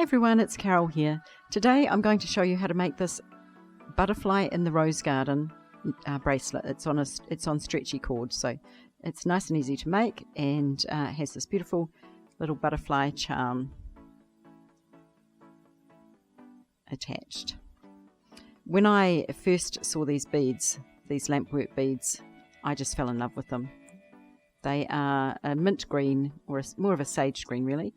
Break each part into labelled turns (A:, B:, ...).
A: everyone, it's Carol here. Today I'm going to show you how to make this butterfly in the rose garden bracelet. It's on stretchy cord, so it's nice and easy to make, and has this beautiful little butterfly charm attached. When I first saw these beads, these Lampwork beads, I just fell in love with them. They are a mint green, or more of a sage green really,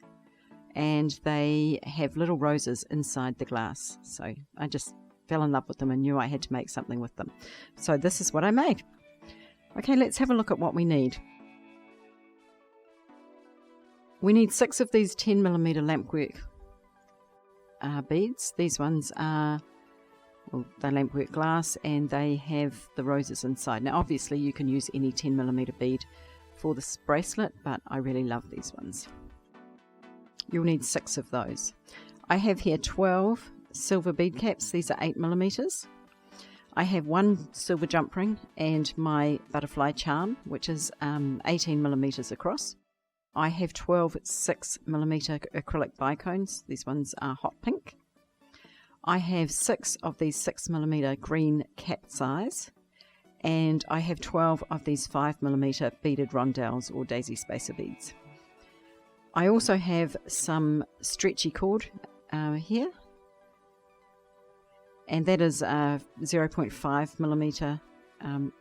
A: and they have little roses inside the glass. So I just fell in love with them and knew I had to make something with them. So this is what I made. Okay, let's have a look at what we need. We need 6 of these 10mm Lampwork beads. These ones are, well, they're Lampwork glass and they have the roses inside. Now obviously you can use any 10mm bead for this bracelet, but I really love these ones. You'll need 6 of those. I have here 12 silver bead caps. These are 8mm. I have 1 silver jump ring and my butterfly charm, which is 18mm across. I have 12 6mm acrylic bicones. These ones are hot pink. I have 6 of these 6mm green cat's eyes, and I have 12 of these 5mm beaded rondelles or daisy spacer beads. I also have some stretchy cord here, and that is 0.5mm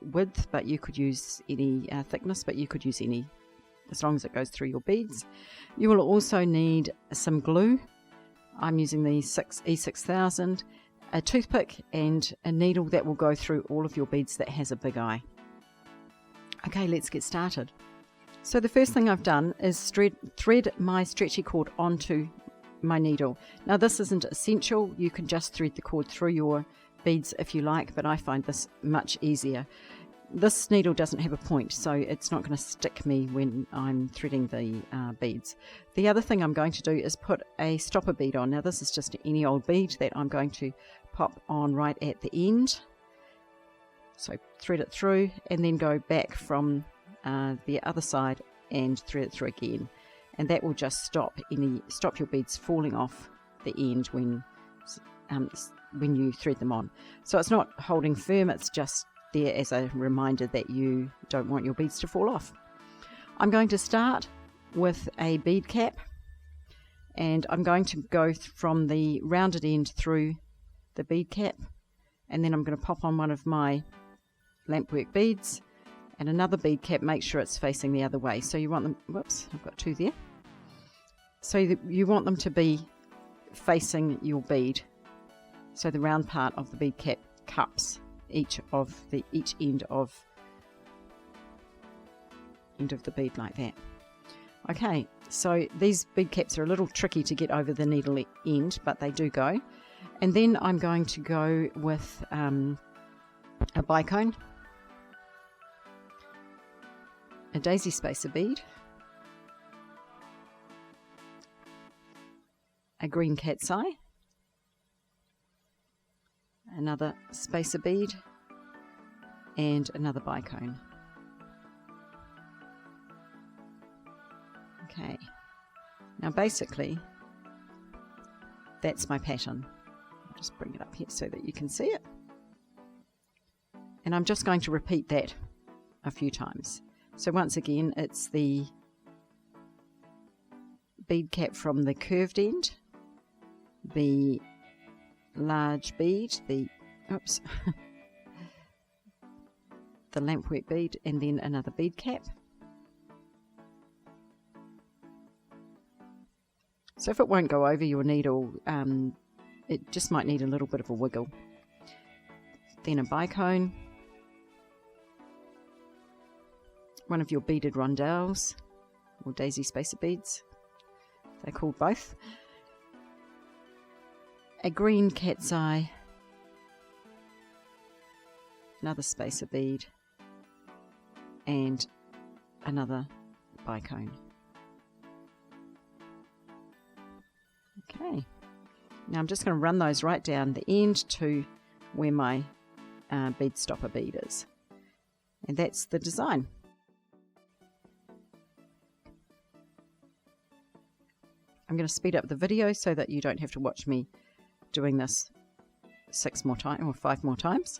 A: width, but you could use any thickness, but you could use any as long as it goes through your beads. You will also need some glue. I'm using the E6000, a toothpick, and a needle that will go through all of your beads that has a big eye. Okay, let's get started. So the first thing I've done is thread my stretchy cord onto my needle. Now this isn't essential, you can just thread the cord through your beads if you like, but I find this much easier. This needle doesn't have a point, so it's not going to stick me when I'm threading the beads. The other thing I'm going to do is put a stopper bead on. Now this is just any old bead that I'm going to pop on right at the end. So thread it through and then go back from the other side and thread it through again, and that will just stop your beads falling off the end when you thread them on. So it's not holding firm, it's just there as a reminder that you don't want your beads to fall off. I'm going to start with a bead cap, and I'm going to go from the rounded end through the bead cap, and then I'm going to pop on one of my Lampwork beads and another bead cap. Make sure it's facing the other way. So you want them, whoops, I've got 2 there. So you want them to be facing your bead. So the round part of the bead cap cups each end of the bead like that. Okay, so these bead caps are a little tricky to get over the needle end, but they do go. And then I'm going to go with a bicone, a daisy spacer bead, a green cat's eye, another spacer bead, and another bicone. Okay, now basically that's my pattern. I'll just bring it up here so that you can see it, and I'm just going to repeat that a few times. So once again, it's the bead cap from the curved end, the large bead, the Lampwork bead, and then another bead cap. So if it won't go over your needle, it just might need a little bit of a wiggle. Then a bicone, one of your beaded rondelles or daisy spacer beads, they're called both, a green cat's eye, another spacer bead, and another bicone. Okay, now I'm just going to run those right down the end to where my bead stopper bead is, and that's the design. I'm going to speed up the video so that you don't have to watch me doing this 6 more times or 5 more times.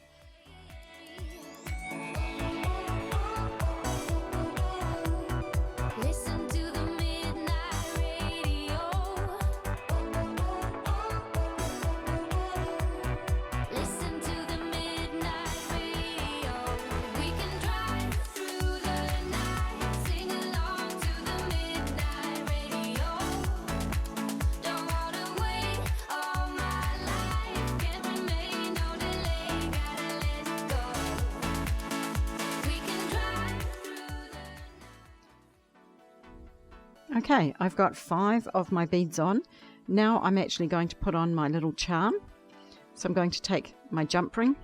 A: Okay, I've got 5 of my beads on. Now I'm actually going to put on my little charm. So I'm going to take my jump ring,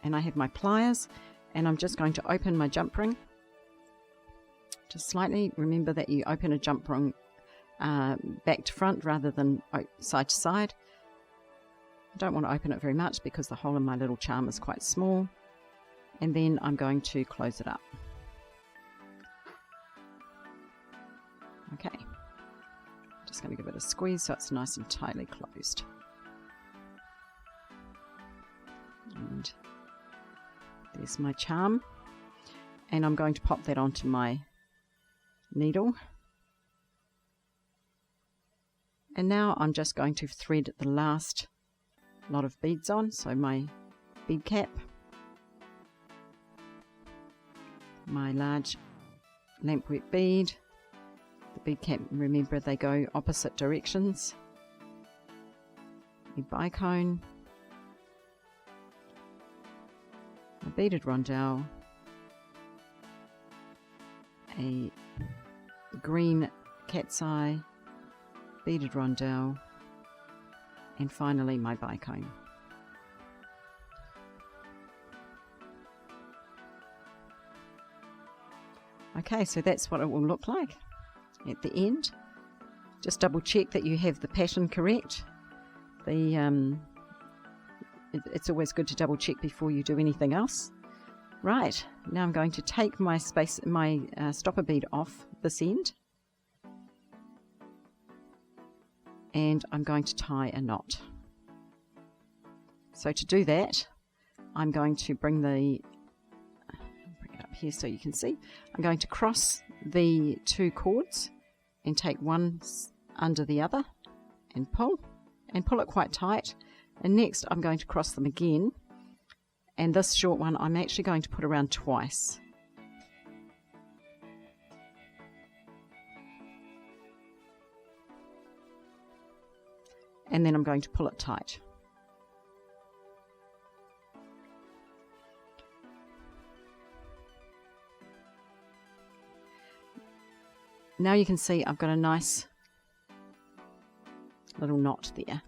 A: and I have my pliers, and I'm just going to open my jump ring just slightly. Remember that you open a jump ring back to front rather than side to side. I don't want to open it very much because the hole in my little charm is quite small. And then I'm going to close it up. Okay, just going to give it a squeeze so it's nice and tightly closed. And there's my charm, and I'm going to pop that onto my needle. And now I'm just going to thread the last lot of beads on, so my bead cap, my large Lampwork bead. The bead cap, remember they go opposite directions. A bicone, a beaded rondelle, a green cat's eye, beaded rondelle, and finally my bicone. Okay, so that's what it will look like at the end. Just double check that you have the pattern correct. It's always good to double check before you do anything else. Right, now I'm going to take my stopper bead off this end, and I'm going to tie a knot. So to do that, I'm going to bring it up here so you can see. I'm going to cross the 2 cords and take one under the other and pull it quite tight. And next I'm going to cross them again, and this short one I'm actually going to put around twice. And then I'm going to pull it tight. Now you can see I've got a nice little knot there.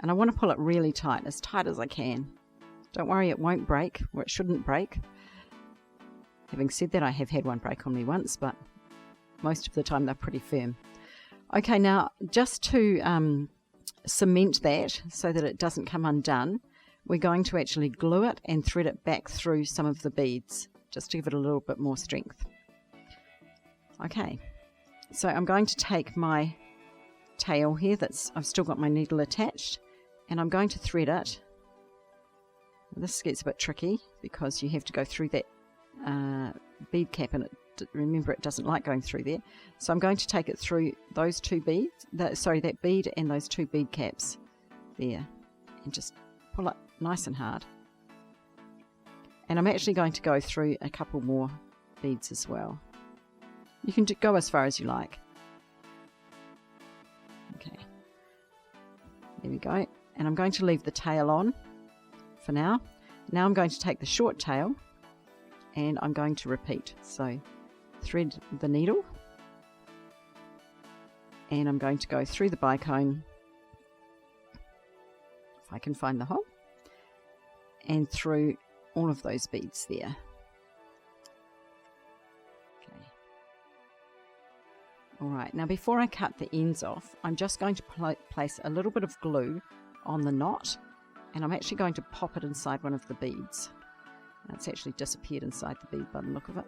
A: And I want to pull it really tight as I can. Don't worry, it won't break, or it shouldn't break. Having said that, I have had one break on me once, but most of the time they're pretty firm. Okay, now just to cement that so that it doesn't come undone, we're going to actually glue it and thread it back through some of the beads, just to give it a little bit more strength. Okay, so I'm going to take my tail here I've still got my needle attached, and I'm going to thread it. This gets a bit tricky because you have to go through that bead cap, and remember it doesn't like going through there. So I'm going to take it through those 2 beads, that bead and those 2 bead caps there, and just pull it nice and hard. And I'm actually going to go through a couple more beads as well. You can go as far as you like. Okay, there we go. And I'm going to leave the tail on for now. Now I'm going to take the short tail, and I'm going to repeat. So thread the needle, and I'm going to go through the bicone, if I can find the hole, and through all of those beads there. Alright, now before I cut the ends off, I'm just going to place a little bit of glue on the knot, and I'm actually going to pop it inside one of the beads. Now it's actually disappeared inside the bead by the look of it.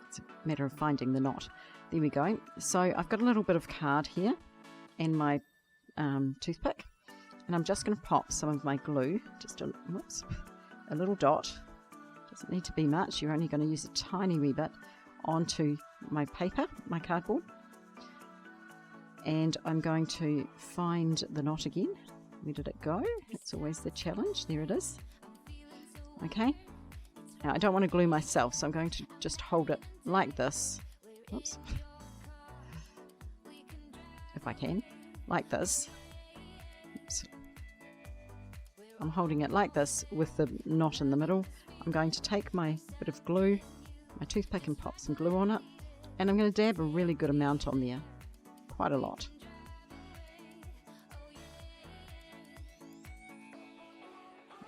A: It's a matter of finding the knot. There we go. So I've got a little bit of card here and my toothpick, and I'm just going to pop some of my glue, just a little dot, doesn't need to be much, you're only going to use a tiny wee bit, onto my paper, my cardboard, and I'm going to find the knot again. Where did it go? It's always the challenge. There it is. Okay, now I don't want to glue myself, so I'm going to just hold it like this. Oops. If I can, like this. Oops. I'm holding it like this with the knot in the middle. I'm going to take my bit of glue, my toothpick, and pop some glue on it, and I'm going to dab a really good amount on there, quite a lot.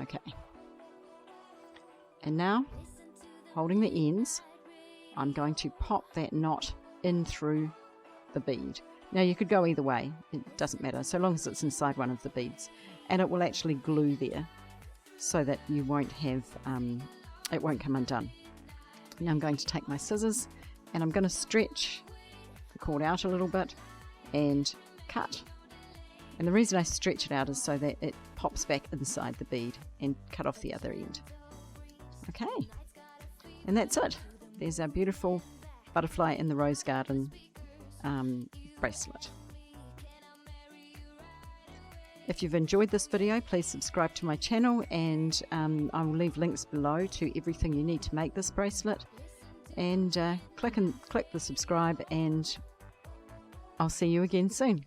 A: Okay, and now, holding the ends, I'm going to pop that knot in through the bead. Now you could go either way, it doesn't matter, so long as it's inside one of the beads, and it will actually glue there so that you won't have, it won't come undone. Now I'm going to take my scissors and I'm going to stretch the cord out a little bit and cut. And the reason I stretch it out is so that it pops back inside the bead, and cut off the other end. Okay, and that's it. There's our beautiful butterfly in the rose garden bracelet. If you've enjoyed this video, please subscribe to my channel, and I will leave links below to everything you need to make this bracelet. And click the subscribe, and I'll see you again soon.